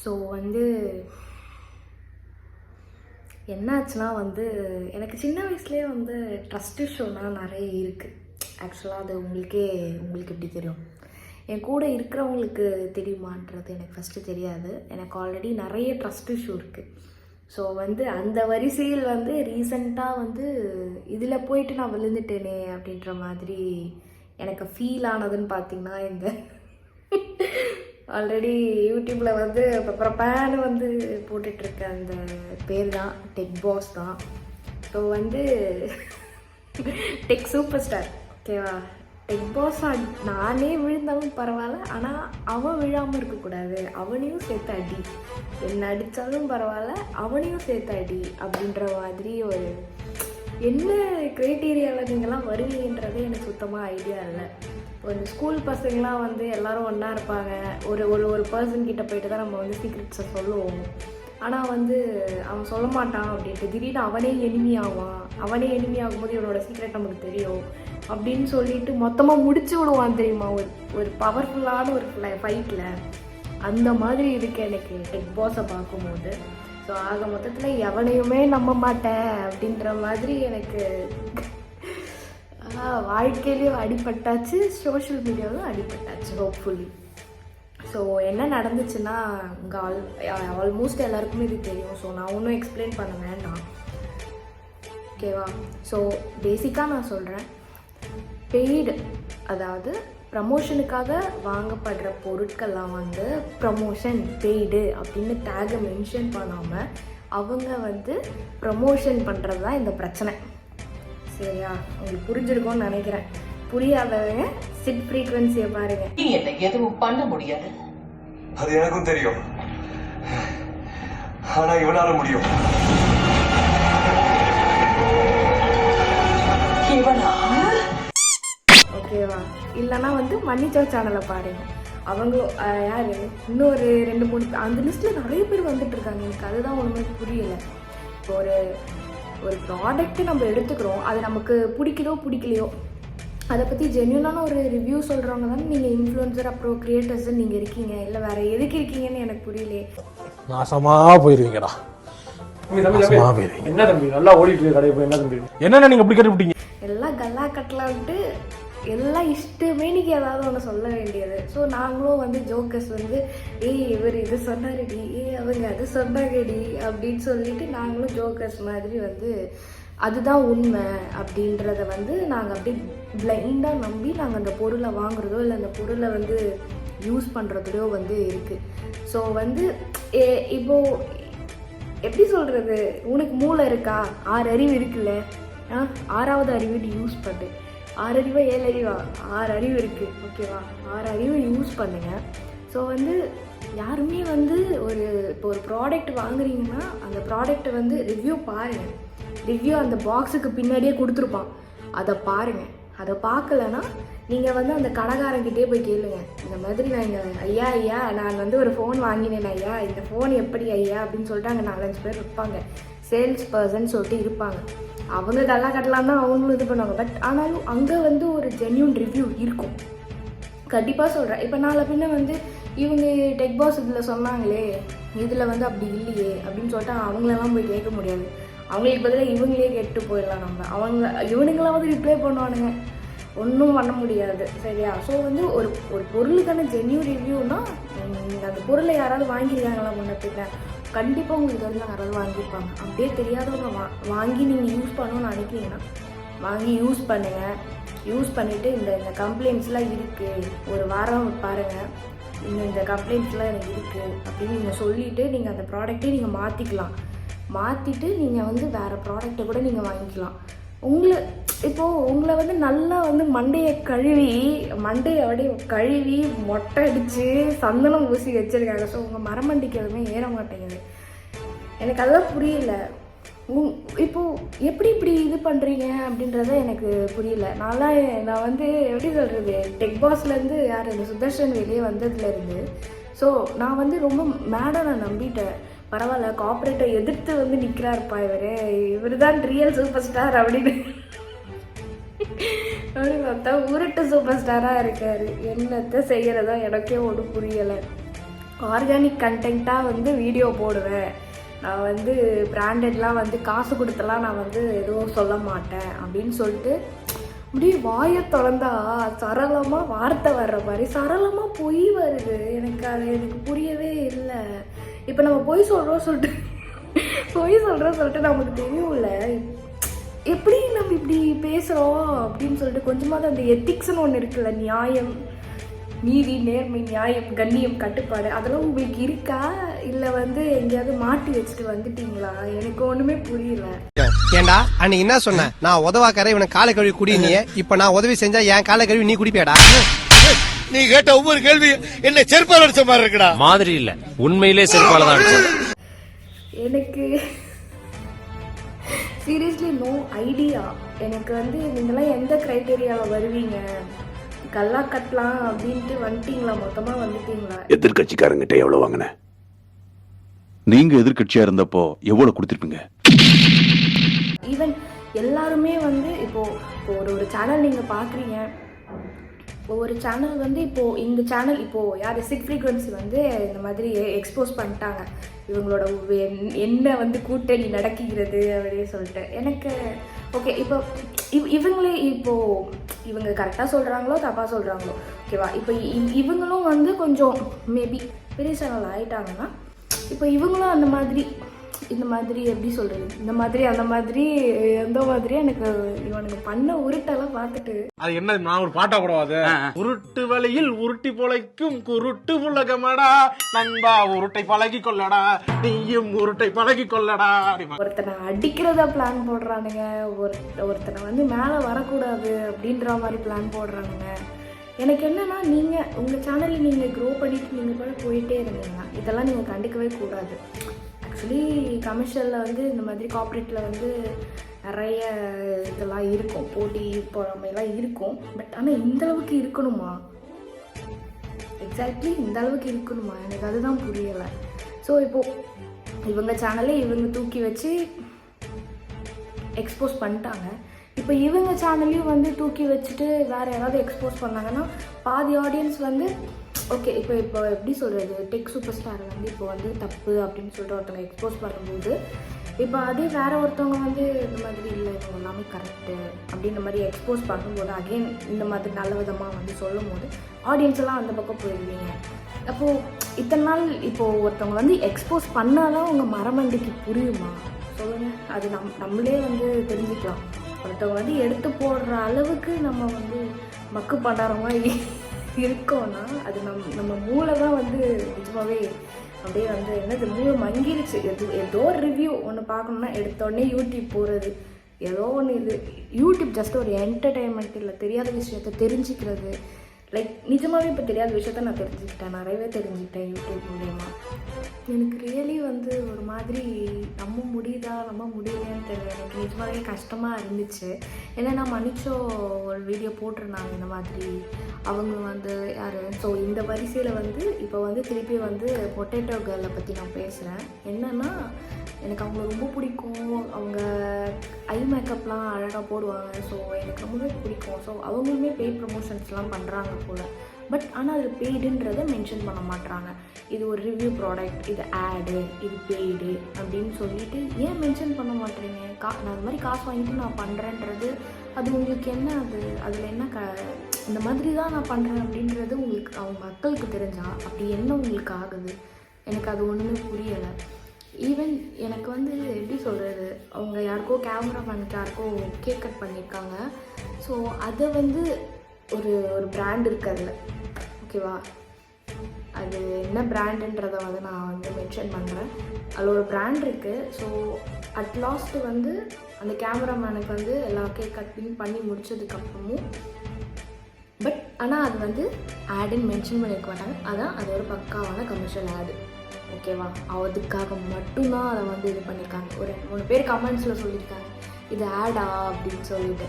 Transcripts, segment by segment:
So வந்து என்னாச்சுன்னா வந்து எனக்கு சின்ன வயசுலேயே வந்து ட்ரஸ்ட் இஷ்யூனால் நிறைய இருக்குது. ஆக்சுவலாக அது உங்களுக்கு எப்படி தெரியும்? என் கூட இருக்கிறவங்களுக்கு தெரியுமான்றது எனக்கு ஃபஸ்ட்டு தெரியாது. எனக்கு ஆல்ரெடி நிறைய ட்ரஸ்ட் இஷ்யூ இருக்குது. ஸோ வந்து அந்த வரிசையில் வந்து ரீசெண்டாக வந்து இதில் போயிட்டு நான் விழுந்துட்டேனே அப்படின்ற மாதிரி எனக்கு ஃபீல் ஆனதுன்னு பார்த்திங்கன்னா இந்த ஆல்ரெடி யூடியூப்பில் வந்து ப்ரொப்பேன்னு வந்து போட்டுட்ருக்க அந்த பேர் தான் டெக் பாஸ் தான். ஸோ வந்து டெக் சூப்பர் ஸ்டார், ஓகேவா? டெக் பாஸ் நானே விழுந்தாலும் பரவாயில்ல, ஆனால் அவன் விழாமல் இருக்கக்கூடாது, அவனையும் சேர்த்து அடி, என்ன அடித்தாலும் பரவாயில்ல அவனையும் சேர்த்து அடி அப்படின்ற மாதிரி ஒரு என்ன க்ரைட்டீரியாவில் நீங்கள்லாம் வருவீங்கன்றதே எனக்கு சுத்தமாக ஐடியா இல்லை. இப்போ இந்த ஸ்கூல் பசங்களாம் வந்து எல்லோரும் ஒன்றா இருப்பாங்க, ஒரு பர்சன் கிட்ட போயிட்டு தான் நம்ம வந்து சீக்ரெட்ஸை சொல்லுவோம். ஆனால் வந்து அவன் சொல்ல மாட்டான் அப்படின்ட்டு திடீர்னு அவனே எனிமி ஆகும்போது இவனோட சீக்ரெட் நமக்கு தெரியும் அப்படின்னு சொல்லிட்டு மொத்தமாக முடிச்சு விடுவான் தெரியுமா, ஒரு பவர்ஃபுல்லான ஒரு ஃபைட்டில். அந்த மாதிரி இருக்கு எனக்கு டெக் பாஸை பார்க்கும்போது. ஸோ ஆக மொத்தத்தில் எவனையுமே நம்ப மாட்டேன் அப்படின்ற மாதிரி எனக்கு வாழ்க்கையிலையும் அடிபட்டாச்சு, சோஷியல் மீடியாவிலும் அடிபட்டாச்சு ஹோப்ஃபுல்லி. ஸோ என்ன நடந்துச்சுன்னா இங்கே ஆல்மோஸ்ட் எல்லாருக்குமே இது தெரியும். ஸோ நான் ஒன்றும் எக்ஸ்பிளைன் பண்ண வேண்டாம், ஓகேவா? ஸோ பேசிக்காக நான் சொல்கிறேன், பெய்டு அதாவது ப்ரமோஷனுக்காக வாங்கப்படுற பொருட்கள்லாம் வந்து ப்ரமோஷன் பெய்டு அப்படின்னு டேகை மென்ஷன் பண்ணாமல் அவங்க வந்து ப்ரமோஷன் பண்ணுறது தான் இந்த பிரச்சனை. சரியா? உங்களுக்கு புரிஞ்சிருக்கும்னு நினைக்கிறேன். புரியாதவங்க சிட் ஃப்ரீக்வன்சியை பாருங்க. எதுவும் பண்ண முடியாது, அது எனக்கும் தெரியும், ஆனா இவனால முடியும். ஓகேவா? இல்லைன்னா வந்து மன்னிச்சோ சேனலை பாருங்க. அவங்க யார் இன்னொரு 2-3 அந்த லிஸ்ட்டில் நிறைய பேர் வந்துட்டு இருக்காங்க. எனக்கு அதுதான் ஒன்றுமே புரியலை. இப்போ ஒரு ப்ராடக்ட்டு நம்ம எடுத்துக்கிறோம், அது நமக்கு பிடிக்கலையோ அதை பற்றி ஜென்யூனான ஒரு ரிவ்யூ சொல்கிறவங்க தானே நீங்கள் இன்ஃப்ளூயன்சர் அப்புறம் க்ரியேட்டர்ஸ்ன்னு நீங்கள் இருக்கீங்க. இல்லை வேறு எதுக்கு இருக்கீங்கன்னு எனக்கு புரியலையே. நாசமாக போயிருவீங்கடா. என்ன தம்பி நல்லா ஓடிட்டு கடை போய் என்ன தம்பி என்னென்ன நீங்கள் இப்படி கட்டுப்பிட்டீங்க? எல்லாம் கல்லா கட்டலான்ட்டு எல்லாம் இஷ்டமேனிக்கு ஏதாவது ஒன்று சொல்ல வேண்டியது. ஸோ நாங்களும் வந்து ஜோக்கர்ஸ் வந்து இவர் இது சொன்னாருடி, அவங்க அது சொன்னாங்கடி அப்படின்னு சொல்லிட்டு நாங்களும் ஜோக்கர்ஸ் மாதிரி வந்து அதுதான் உண்மை அப்படின்றத வந்து நாங்கள் அப்படியே பிளைண்டாக நம்பி நாங்கள் அந்த பொருளை வாங்குறதோ இல்லை அந்த பொருளை வந்து யூஸ் பண்ணுறதுலையோ வந்து இருக்குது. ஸோ வந்து இப்போது எப்படி சொல்கிறது, உனக்கு மூளை இருக்கா? 6 அறிவு இருக்குல்ல, 6வது அறிவு யூஸ் பண்ணு. 6 அறிவா 7 அறிவா? 6 அறிவு இருக்குது, ஓகேவா? 6 அறிவு யூஸ் பண்ணுங்கள். ஸோ வந்து யாருமே வந்து இப்போ ஒரு ப்ராடக்ட் வாங்குறீங்கன்னா அந்த ப்ராடக்டை வந்து ரிவ்யூ பாருங்கள். ரிவ்யூ அந்த பாக்ஸுக்கு பின்னாடியே கொடுத்துருப்பான், அதை பாருங்கள். அதை பார்க்கலன்னா நீங்கள் வந்து அந்த கடைக்காரங்கிட்டே போய் கேளுங்க, இந்த மாதிரி நான் இங்கே ஐயா நான் வந்து ஒரு ஃபோன் வாங்கினேன் ஐயா, இந்த ஃபோன் எப்படி ஐயா அப்படின்னு சொல்லிட்டு அங்கே 4-5 பேர் இருப்பாங்க, சேல்ஸ் பர்சன் சொல்லிட்டு இருப்பாங்க. அவங்க நல்லா கட்டலாம் தான் அவங்களும் இது பண்ணுவாங்க. பட் ஆனாலும் அங்கே வந்து ஒரு ஜென்யூன் ரிவ்யூ இருக்கும், கண்டிப்பாக சொல்கிறேன். இப்போ நாளை பின்ன வந்து இவங்க டெக் பாஸ் இதில் சொன்னாங்களே இதில் வந்து அப்படி இல்லையே அப்படின்னு சொல்லிட்டு அவங்களெல்லாம் போய் கேட்க முடியாது. அவங்களுக்கு பதிலாக இவங்களே கேட்டு போயிடலாம். இவனுங்களாவது ரிப்ளை பண்ணுவானுங்க, ஒன்றும் பண்ண முடியாது. சரியா? ஸோ வந்து ஒரு பொருளுக்கான ஜென்யூன் ரிவ்யூனா அந்த பொருளை யாராவது வாங்கியிருக்காங்களா முன்னே கண்டிப்பாக உங்களுக்கு வந்து யாராவது வாங்கியிருப்பாங்க. அப்படியே தெரியாதவங்க வாங்கி நீங்கள் யூஸ் பண்ணணும்னு நினைக்கிறீங்கன்னா வாங்கி யூஸ் பண்ணுங்கள். யூஸ் பண்ணிவிட்டு இந்த கம்ப்ளைண்ட்ஸ்லாம் இருக்குது, ஒரு வாரம் பாருங்கள், இந்த கம்ப்ளைண்ட்ஸ்லாம் எனக்கு இருக்குது அப்படின்னு நீங்கள் சொல்லிவிட்டு நீங்கள் அந்த ப்ராடக்ட்டே நீங்கள் மாற்றிட்டு நீங்கள் வந்து வேறு ப்ராடக்டை கூட நீங்கள் வாங்கிக்கலாம். உங்களை வந்து நல்லா வந்து மண்டையை அப்படியே கழுவி மொட்டை அடித்து சந்தனம் ஊசி வச்சுருக்காங்க. ஸோ உங்கள் மரமண்டிக்கு எதுவுமே ஏற மாட்டேங்குது. எனக்கு அதெல்லாம் புரியல. இப்போது எப்படி இப்படி இது பண்ணுறீங்க அப்படின்றத எனக்கு புரியல. நான் வந்து எப்படி சொல்கிறது, டெக் பாஸ்லேருந்து யார் இந்த சுதர்ஷன் வெளியே வந்ததுலேருந்து ஸோ நான் வந்து ரொம்ப மேடாக நான் நம்பிட்டேன். பரவாயில்ல, கார்பரேட்டை எதிர்த்து வந்து நிற்கிறாருப்பா இவர் தான் ரியல் சூப்பர் ஸ்டார் அப்படின்னு பார்த்தா உருட்டு சூப்பர் ஸ்டாராக இருக்கார். என்னத்தை செய்கிறதோ எனக்கே ஒன்றும் புரியலை. ஆர்கானிக் கண்டென்ட்டாக வந்து வீடியோ போடுவேன், நான் வந்து பிராண்டட்லாம் வந்து காசு கொடுத்தலாம் நான் வந்து எதுவும் சொல்ல மாட்டேன் அப்படின்னு சொல்லிட்டு அப்படியே வாயை திறந்தா சரளமாக வார்த்தை வர்ற மாதிரி சரளமாக பொய் வருது. எனக்கு புரியவே இல்லை. இப்போ நம்ம பொய் சொல்கிறோம் சொல்லிட்டு நமக்கு தெரியும்ல எப்படி நம்ம இப்படி பேசுகிறோம் அப்படின்னு சொல்லிட்டு கொஞ்சமாவது அந்த எத்திக்ஸ்னு ஒன்று இருக்குல்ல, நியாயம், நீதி, நேர்மை, நியாயம், கண்ணியம், கட்டுப்பாடு, அதெல்லாம் உங்களுக்கு இருக்கா இல்லை வந்து எங்கேயாவது மாட்டி வச்சுட்டு வந்துட்டீங்களா? எனக்கு ஒன்றுமே புரியல. ஏண்டா அன்னைக்கு என்ன சொன்ன, நான் உதவாக்கார இவனை காலை கழுவி குடி, நீ இப்ப நான் உதவி செஞ்சா என் காலை கழுவி நீ குடிப்பேடா? நீ கேட்ட ஒவ்வொரு கேள்வி என்ன செருப்பால் அடிச்ச மாதிரி இருக்குடா. மாதிரி இல்ல, உண்மையிலே செருப்பால தான் அடிச்சது. எனக்கு சீரியஸ்லி நோ ஐடியா. எனக்கு வந்து நீங்களாம் எந்த கிரைட்டீரியாவில் வருவீங்க, கல்லா கட்டலாம் அப்படின்ட்டு வந்துட்டீங்களா? மொத்தமாக வந்துட்டீங்களா? எதிர்கட்சிக்காரங்கிட்ட எவ்வளவு வாங்கின? நீங்க எதிர்கட்சியா இருந்தப்போ எவ்வளவு கொடுத்திருப்பீங்க? ஈவன் எல்லாருமே வந்து இப்போ ஒரு சேனல் நீங்கள் பார்க்குறீங்க, ஒவ்வொரு சேனல் வந்து இப்போது இந்த சேனல் இப்போது யார் சிக் ஃப்ரீக்வன்சி வந்து இந்த மாதிரி எக்ஸ்போஸ் பண்ணிட்டாங்க, இவங்களோட என்ன வந்து கூட்டணி நடக்கிறது அப்படின்னு சொல்லிட்டு. எனக்கு ஓகே, இப்போ இவங்களே இப்போது இவங்க கரெக்டாக சொல்கிறாங்களோ தப்பாக சொல்கிறாங்களோ ஓகேவா, இப்போ இவங்களும் வந்து கொஞ்சம் மேபி பெரிய சேனல் ஆகிட்டாங்கன்னா இப்போ இவங்களும் இந்த மாதிரி எப்படி சொல்கிறது, இந்த மாதிரி அந்த மாதிரி எந்த மாதிரி எனக்கு இவனுக்கு பண்ண உருட்டெல்லாம் பார்த்துட்டு அது என்ன, நான் ஒரு பாட்டா கூடவாது, உருட்டு வழியில் உருட்டி பொழைக்கும் குருட்டு உலகமடா நண்பா, உருட்டை பழகி கொள்ளடா, நீயும் உருட்டை பழகி கொள்ளடா. ஒருத்தனை அடிக்கிறதா பிளான் போடுறானுங்க, ஒருத்தனை வந்து மேலே வரக்கூடாது அப்படின்ற மாதிரி பிளான் போடுறானுங்க. எனக்கு என்னன்னா, நீங்கள் உங்கள் சேனலில் நீங்கள் க்ரோ பண்ணிட்டு நீங்கள் கூட போயிட்டே இருந்தீங்கன்னா இதெல்லாம் நீங்கள் கண்டுக்கவே கூடாது. ஆக்சுவலி கமர்ஷியலில் வந்து இந்த மாதிரி கார்ப்பரேட்டில் வந்து நிறைய இதெல்லாம் இருக்கும், போட்டி பொறாமையெல்லாம் இருக்கும். பட் ஆனால் இந்தளவுக்கு இருக்கணுமா? எக்ஸாக்ட்லி இந்த அளவுக்கு இருக்கணுமா? எனக்கு அதுதான் புரியலை. ஸோ இப்போது இவங்க சேனலே இவங்க தூக்கி வச்சு எக்ஸ்போஸ் பண்ணிட்டாங்க. இப்போ இவங்க சேனல்லையும் வந்து தூக்கி வச்சுட்டு வேறு யாராவது எக்ஸ்போஸ் பண்ணாங்கன்னா பாதி ஆடியன்ஸ் வந்து ஓகே, இப்போ எப்படி சொல்கிறது, டெக் சூப்பர் ஸ்டார் வந்து இப்போ வந்து தப்பு அப்படின்னு சொல்லிட்டு ஒருத்தவங்க எக்ஸ்போஸ் பண்ணும்போது, இப்போ அதே வேறு ஒருத்தவங்க வந்து இந்த மாதிரி இல்லை இவங்க எல்லாமே கரெக்டு அப்படின்ற மாதிரி எக்ஸ்போஸ் பண்ணும்போது அகெயின் இந்த மாதிரி நல்ல விதமாக வந்து சொல்லும் போது ஆடியன்ஸ் எல்லாம் அந்த பக்கம் போயிடுவீங்க. அப்போது இத்தனை நாள் இப்போது ஒருத்தவங்க வந்து எக்ஸ்போஸ் பண்ணாலும் அவங்க மரமண்டிக்கு புரியுமா சொல்லுங்கள்? அது நம்மளே வந்து தெரிஞ்சுக்கலாம். ஒருத்தவங்க வந்து எடுத்து போடுற அளவுக்கு நம்ம வந்து மக்கு பண்டாரமாக இருக்கோன்னா அது நம்ம மூளை தான் வந்து நிஜமாகவே அப்படியே வந்து என்னது மூளை மங்கிருச்சு. ஏதோ ஒரு ரிவ்யூ ஒன்று பார்க்கணுன்னா எடுத்தோடனே யூடியூப் போகிறது, ஏதோ ஒன்று. இது யூடியூப் ஜஸ்ட் ஒரு என்டர்டெயின்மெண்ட் இல்லை, தெரியாத விஷயத்த தெரிஞ்சுக்கிறது. லைக் நிஜமாகவே இப்போ தெரியாத விஷயத்த நான் தெரிஞ்சுக்கிட்டேன், நிறையவே தெரிஞ்சுக்கிட்டேன் யூடியூப் மூலயமா. எனக்கு ரியலி வந்து ஒரு மாதிரி நம்ப முடியலையான்னு தெரியல. எனக்கு நிஜமாகவே கஷ்டமாக இருந்துச்சு. ஏன்னா நான் மன்னிச்சோ ஒரு வீடியோ போட்டிருந்தாங்க இந்த மாதிரி, அவங்க வந்து யார், ஸோ இந்த வரிசையில் வந்து இப்போ வந்து திருப்பி வந்து பொட்டேட்டோ கேர்ளை பற்றி நான் பேசுகிறேன். என்னென்னா எனக்கு அவங்கள ரொம்ப பிடிக்கும், அவங்க ஐ மேக்கப்லாம் அழகாக போடுவாங்க, ஸோ எனக்கு ரொம்பவே பிடிக்கும். ஸோ அவங்களுமே பெய்ட் ப்ரமோஷன்ஸ்லாம் பண்ணுறாங்க போல். பட் ஆனால் அது பெய்டுன்றதை மென்ஷன் பண்ண மாட்டாங்க. இது ஒரு ரிவ்யூ ப்ராடக்ட், இது ஆடு, இது பெய்டு அப்படின்னு சொல்லிட்டு ஏன் மென்ஷன் பண்ண மாட்டேறீங்க? நான் அது மாதிரி காசு வாங்கிட்டு நான் பண்ணுறேன்றது அது உங்களுக்கு என்ன, அதில் என்ன இந்த மாதிரி தான் நான் பண்ணுறேன் அப்படின்றது உங்களுக்கு அவங்க மக்களுக்கு தெரிஞ்சால் அப்படி என்ன உங்களுக்கு ஆகுது? எனக்கு அது ஒன்றுமே புரியலை. ஈவன் எனக்கு வந்து எப்படி சொல்கிறது, அவங்க யாருக்கோ கேமராமேனுக்கு யாருக்கோ கேக் கட் பண்ணியிருக்காங்க. ஸோ அதை வந்து ஒரு பிராண்ட் இருக்குது அதில், ஓகேவா? அது என்ன பிராண்டுன்றதை வந்து நான் வந்து மென்ஷன் பண்ணுறேன். அதில் ஒரு பிராண்ட் இருக்குது. ஸோ அட் லாஸ்ட்டு வந்து அந்த கேமராமேனுக்கு வந்து எல்லா கேக் கட்டிங் பண்ணி முடிச்சதுக்கப்புறமும் பட் ஆனால் அது வந்து ஆடுன்னு மென்ஷன் பண்ணியிருக்க மாட்டாங்க. அதான் அது ஒரு பக்காவான கமர்ஷியல் ஆடு, ஓகேவா? அதுக்காக மட்டும்தான் அதை வந்து இது பண்ணியிருக்காங்க. ஒரு 3 பேர் கமெண்ட்ஸில் சொல்லியிருக்காங்க இது ஆடா அப்படின்னு சொல்லிட்டு.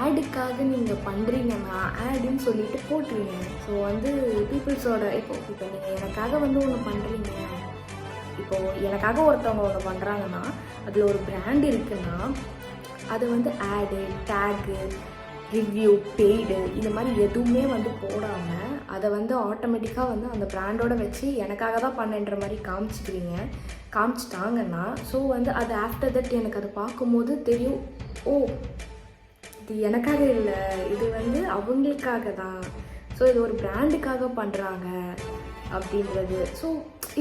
ஆடுக்காக நீங்கள் பண்ணுறீங்கன்னா ஆடுன்னு சொல்லிட்டு போட்டுருவீங்க. ஸோ வந்து பீப்புள்ஸோட இப்போ நீங்கள் எனக்காக வந்து ஒன்று பண்ணுறீங்க, இப்போது எனக்காக ஒருத்தவங்க ஒன்று பண்ணுறாங்கன்னா அதில் ஒரு பிராண்ட் இருக்குன்னா அதை வந்து ஆடு, டேகு, ரிவ்யூ, பெய்டு இந்த மாதிரி எதுவுமே வந்து போடாமல் அதை வந்து ஆட்டோமேட்டிக்காக வந்து அந்த பிராண்டோட வச்சு எனக்காக தான் பண்ணேன்ற மாதிரி காமிச்சிட்டாங்கன்னா ஸோ வந்து அது ஆஃப்டர் தட் எனக்கு அதை பார்க்கும்போது தெரியும், ஓ இது எனக்காக இல்லை, இது வந்து அவங்களுக்காக தான், ஸோ இது ஒரு பிராண்டுக்காக பண்ணுறாங்க அப்படின்றது. ஸோ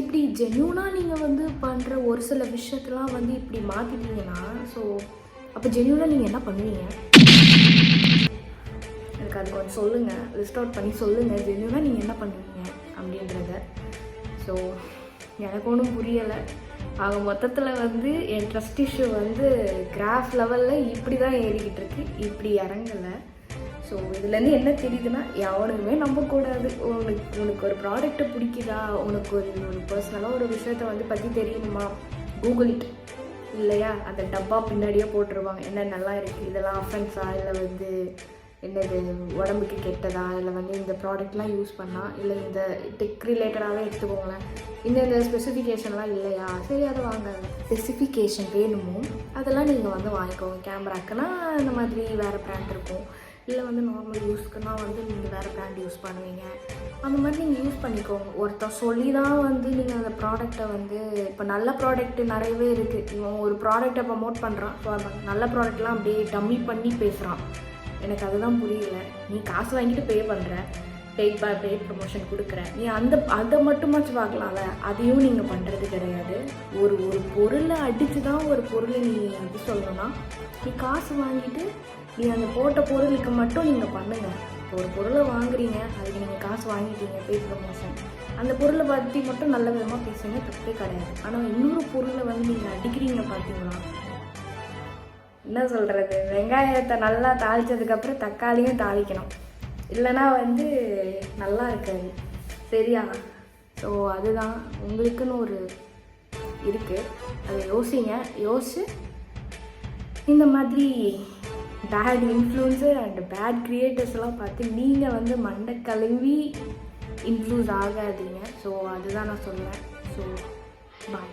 இப்படி ஜென்யூனாக நீங்கள் வந்து பண்ணுற ஒரு சில விஷயத்தெலாம் வந்து இப்படி மாற்றிட்டீங்கன்னா ஸோ அப்போ ஜென்யூனாக நீங்கள் என்ன பண்ணுவீங்க? எனக்கு அது கொஞ்சம் சொல்லுங்கள், லிஸ்ட் அவுட் பண்ணி சொல்லுங்கள், ஜென்யூனாக நீங்கள் என்ன பண்ணுவீங்க அப்படின்றத. ஸோ எனக்கு ஒன்றும் புரியலை. ஆக மொத்தத்தில் வந்து என் ட்ரஸ்ட் இஷ்யூ வந்து கிராஃப் லெவலில் இப்படி தான் ஏறிக்கிட்டு இருக்கு, இப்படி இறங்கலை. ஸோ இதுலேருந்து என்ன தெரியுதுன்னா, எவனுக்குமே நம்பக்கூடாது. உனக்கு ஒரு ப்ராடக்ட்டை பிடிக்குதா, உனக்கு ஒரு பர்சனலாக ஒரு விஷயத்த வந்து பற்றி தெரியணுமா, கூகுள் இட் இல்லையா, அந்த டப்பா பின்னாடியே போட்டுருவாங்க என்ன நல்லா இருக்குது, இதெல்லாம் அஃபென்ஸா, இல்லை வந்து என்னது உடம்புக்கு கெட்டதா, இல்லை வந்து இந்த ப்ராடக்ட்லாம் யூஸ் பண்ணால், இல்லை இந்த டெக் ரிலேட்டடாகவே எடுத்துக்கோங்களேன், இந்த ஸ்பெசிஃபிகேஷன்லாம் இல்லையா, சரி அதை வாங்க. ஸ்பெசிஃபிகேஷன் வேணுமோ அதெல்லாம் நீங்கள் வந்து வாங்கிக்கோங்க. கேமராக்குன்னா இந்த மாதிரி வேறு ப்ராண்ட் இருக்கும், இல்லை வந்து நார்மல் யூஸ்க்குன்னா வந்து நீங்கள் வேறு ப்ராண்ட் யூஸ் பண்ணுவீங்க, அந்த மாதிரி நீங்கள் யூஸ் பண்ணிக்கோங்க. ஒருத்தர் சொல்லி தான் வந்து நீங்கள் அந்த ப்ராடக்டை வந்து இப்போ நல்ல ப்ராடக்ட் நிறையவே இருக்குது. இவன் ஒரு ப்ராடக்டை ப்ரமோட் பண்ணுறான், ஸோ அந்த நல்ல ப்ராடக்ட்லாம் அப்படியே டம்மி பண்ணி பேசுகிறான். எனக்கு அதுதான் புரியல. நீ காசு வாங்கிட்டு பே பண்ணுற, பெய்ட் ப்ரமோஷன் கொடுக்குற, நீ அதை மட்டுமாச்சும் பார்க்கலாம்ல, அதையும் நீங்கள் பண்ணுறது கிடையாது. ஒரு பொருளை அடித்து தான் ஒரு பொருளை நீ இது சொல்லணும்னா நீ காசு வாங்கிட்டு நீ அந்த போட்ட பொருளுக்கு மட்டும் நீங்கள் பண்ணுங்கள். இப்போ ஒரு பொருளை வாங்குறீங்க, அதுக்கு நீங்கள் காசு வாங்கிட்டீங்க, பெய்ட் ப்ரமோஷன், அந்த பொருளை பற்றி மட்டும் நல்ல விதமாக பேசுங்க, தப்பே கிடையாது. ஆனால் இன்னொரு பொருளை வந்து நீங்கள் அடிக்கிறீங்க பார்த்தீங்களா, என்ன சொல்கிறது, வெங்காயத்தை நல்லா தாளித்ததுக்கப்புறம் தக்காளியும் தாளிக்கணும், இல்லைனா வந்து நல்லா இருக்காது, சரியா? ஸோ அதுதான் உங்களுக்குன்னு ஒரு இருக்குது, அதை யோசிச்சு இந்த மாதிரி பேட் இன்ஃப்ளூன்ஸர் அண்ட் பேட் கிரியேட்டர்ஸ்லாம் பார்த்து நீங்கள் வந்து மண்டை கழுவி இன்ஃப்ளூன்ஸ் ஆகாதீங்க. ஸோ அதுதான் நான் சொல்லுவேன். So bye.